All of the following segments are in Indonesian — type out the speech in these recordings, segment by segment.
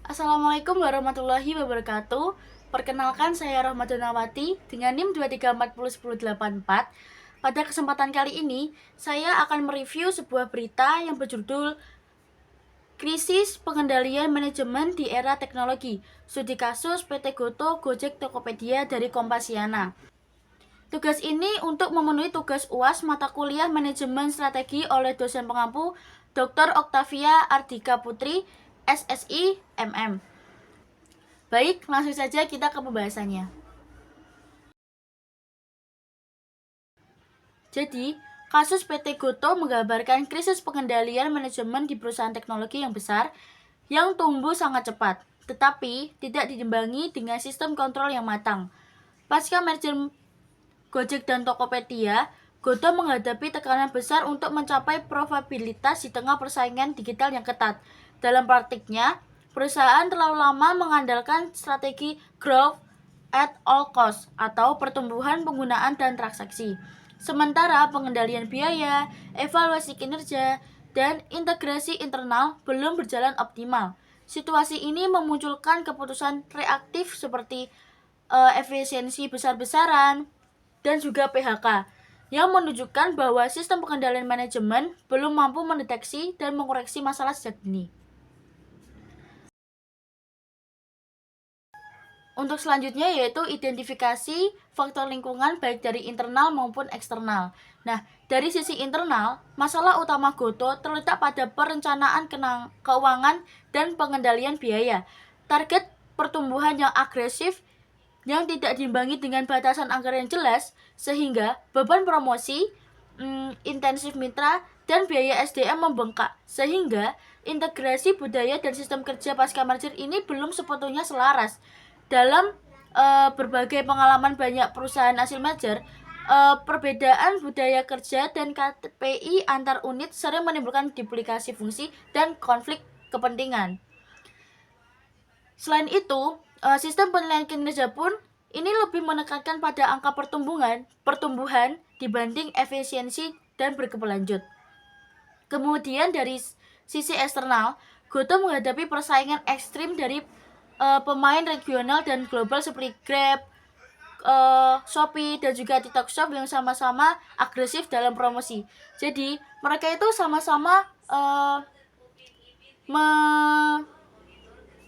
Assalamualaikum warahmatullahi wabarakatuh. Perkenalkan, saya Rahmadonawati dengan NIM 234010884. Pada kesempatan kali ini, saya akan mereview sebuah berita yang berjudul Krisis Pengendalian Manajemen di Era Teknologi. Studi kasus PT Goto, Gojek, Tokopedia dari Kompasiana. Tugas ini untuk memenuhi tugas UAS mata kuliah Manajemen Strategi oleh dosen pengampu Dr. Oktavia Ardika Putri, SSI, MM. Baik, langsung saja kita ke pembahasannya. Jadi, kasus PT Goto menggambarkan krisis pengendalian manajemen di perusahaan teknologi yang besar yang tumbuh sangat cepat, tetapi tidak diimbangi dengan sistem kontrol yang matang. Pasca merger Gojek dan Tokopedia, Goto menghadapi tekanan besar untuk mencapai profitabilitas di tengah persaingan digital yang ketat. Dalam praktiknya, perusahaan terlalu lama mengandalkan strategi growth at all cost atau pertumbuhan penggunaan dan transaksi. Sementara pengendalian biaya, evaluasi kinerja, dan integrasi internal belum berjalan optimal. Situasi ini memunculkan keputusan reaktif seperti efisiensi besar-besaran dan juga PHK yang menunjukkan bahwa sistem pengendalian manajemen belum mampu mendeteksi dan mengoreksi masalah sejak dini. Untuk selanjutnya yaitu identifikasi faktor lingkungan baik dari internal maupun eksternal. Nah, dari sisi internal, masalah utama Goto terletak pada perencanaan keuangan dan pengendalian biaya. Target pertumbuhan yang agresif yang tidak diimbangi dengan batasan anggaran yang jelas, sehingga beban promosi, intensif mitra, dan biaya SDM membengkak, sehingga integrasi budaya dan sistem kerja pasca merger ini belum sepenuhnya selaras. Dalam berbagai pengalaman banyak perusahaan hasil merger, perbedaan budaya kerja dan KPI antar unit sering menimbulkan duplikasi fungsi dan konflik kepentingan. Selain itu, sistem penilaian kinerja pun ini lebih menekankan pada angka pertumbuhan dibanding efisiensi dan berkelanjut. Kemudian dari sisi eksternal, Goto menghadapi persaingan ekstrim dari pemain regional dan global seperti Grab, Shopee, dan juga TikTok Shop yang sama-sama agresif dalam promosi. Jadi mereka itu sama-sama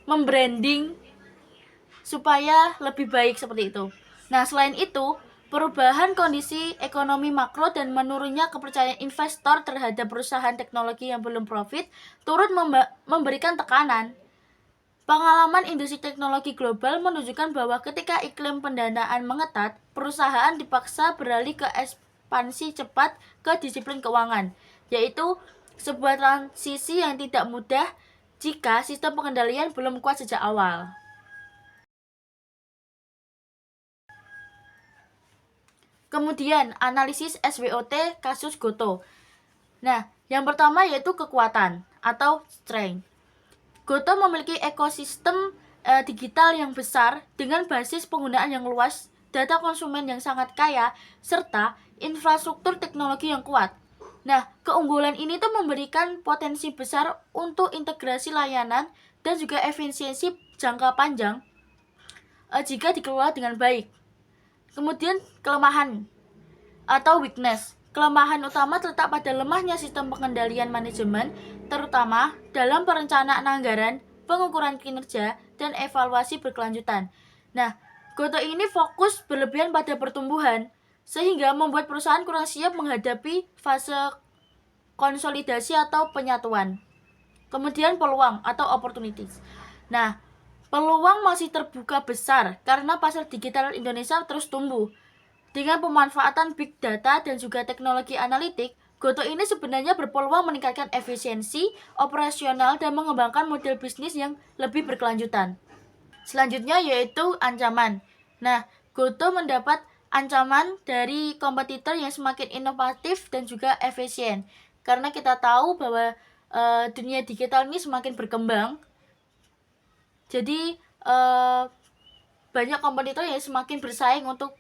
membranding supaya lebih baik seperti itu. Nah, selain itu, perubahan kondisi ekonomi makro dan menurunnya kepercayaan investor terhadap perusahaan teknologi yang belum profit turut memberikan tekanan. Pengalaman industri teknologi global menunjukkan bahwa ketika iklim pendanaan mengetat, perusahaan dipaksa beralih ke ekspansi cepat ke disiplin keuangan, yaitu sebuah transisi yang tidak mudah jika sistem pengendalian belum kuat sejak awal. Kemudian, analisis SWOT kasus Goto. Nah, yang pertama yaitu kekuatan atau strength. Goto memiliki ekosistem digital yang besar dengan basis penggunaan yang luas, data konsumen yang sangat kaya, serta infrastruktur teknologi yang kuat. Nah, keunggulan ini tuh memberikan potensi besar untuk integrasi layanan dan juga efisiensi jangka panjang jika dikelola dengan baik. Kemudian kelemahan atau weakness. Kelemahan utama terletak pada lemahnya sistem pengendalian manajemen, terutama dalam perencanaan anggaran, pengukuran kinerja, dan evaluasi berkelanjutan. Nah, Goto ini fokus berlebihan pada pertumbuhan, sehingga membuat perusahaan kurang siap menghadapi fase konsolidasi atau penyatuan. Kemudian peluang atau opportunities. Nah, peluang masih terbuka besar karena pasar digital Indonesia terus tumbuh. Dengan pemanfaatan big data dan juga teknologi analitik, Goto ini sebenarnya berpeluang meningkatkan efisiensi operasional dan mengembangkan model bisnis yang lebih berkelanjutan. Selanjutnya yaitu ancaman. Nah, Goto mendapat ancaman dari kompetitor yang semakin inovatif dan juga efisien. Karena kita tahu bahwa dunia digital ini semakin berkembang, jadi banyak kompetitor yang semakin bersaing untuk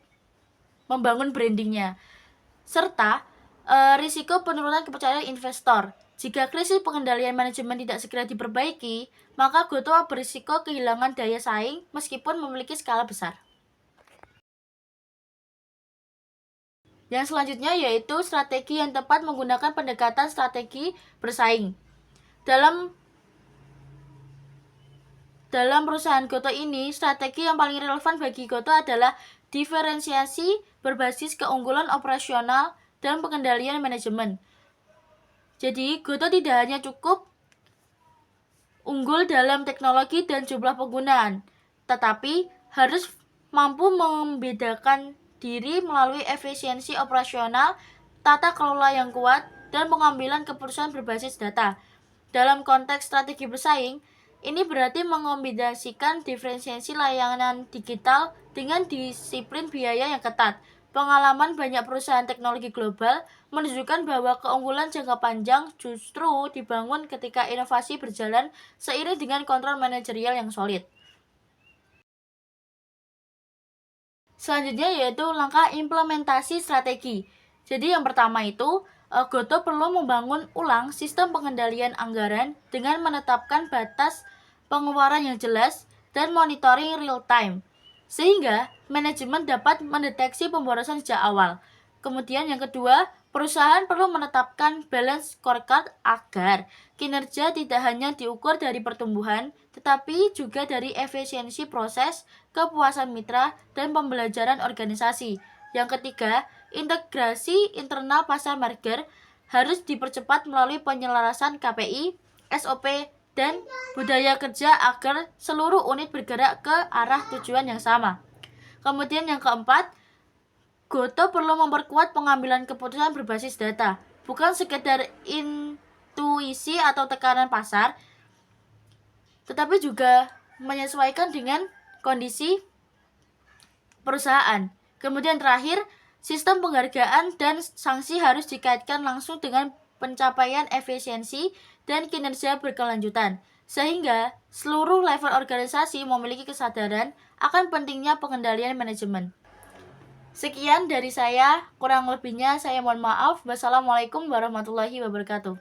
membangun brandingnya, serta risiko penurunan kepercayaan investor Jika krisis pengendalian manajemen tidak segera diperbaiki, maka Goto berisiko kehilangan daya saing meskipun memiliki skala besar. Yang selanjutnya yaitu strategi yang tepat menggunakan pendekatan strategi bersaing. Dalam perusahaan Goto ini, strategi yang paling relevan bagi Goto adalah diferensiasi berbasis keunggulan operasional dan pengendalian manajemen. Jadi, Goto tidak hanya cukup unggul dalam teknologi dan jumlah penggunaan, tetapi harus mampu membedakan diri melalui efisiensi operasional, tata kelola yang kuat, dan pengambilan keputusan berbasis data. Dalam konteks strategi bersaing, ini berarti mengombinasikan diferensiasi layanan digital dengan disiplin biaya yang ketat. Pengalaman banyak perusahaan teknologi global menunjukkan bahwa keunggulan jangka panjang justru dibangun ketika inovasi berjalan seiring dengan kontrol manajerial yang solid. Selanjutnya yaitu langkah implementasi strategi. Jadi yang pertama itu, Goto perlu membangun ulang sistem pengendalian anggaran dengan menetapkan batas pengeluaran yang jelas dan monitoring real time, sehingga manajemen dapat mendeteksi pemborosan sejak awal. Kemudian yang kedua, perusahaan perlu menetapkan balance scorecard agar kinerja tidak hanya diukur dari pertumbuhan, tetapi juga dari efisiensi proses, kepuasan mitra, dan pembelajaran organisasi. Yang ketiga, integrasi internal pasar market harus dipercepat melalui penyelarasan KPI, SOP, dan budaya kerja agar seluruh unit bergerak ke arah tujuan yang sama. Kemudian yang keempat, Goto perlu memperkuat pengambilan keputusan berbasis data, bukan sekedar intuisi atau tekanan pasar, tetapi juga menyesuaikan dengan kondisi perusahaan. Kemudian terakhir, sistem penghargaan dan sanksi harus dikaitkan langsung dengan pencapaian efisiensi dan kinerja berkelanjutan, sehingga seluruh level organisasi memiliki kesadaran akan pentingnya pengendalian manajemen. Sekian dari saya, kurang lebihnya saya mohon maaf. Wassalamualaikum warahmatullahi wabarakatuh.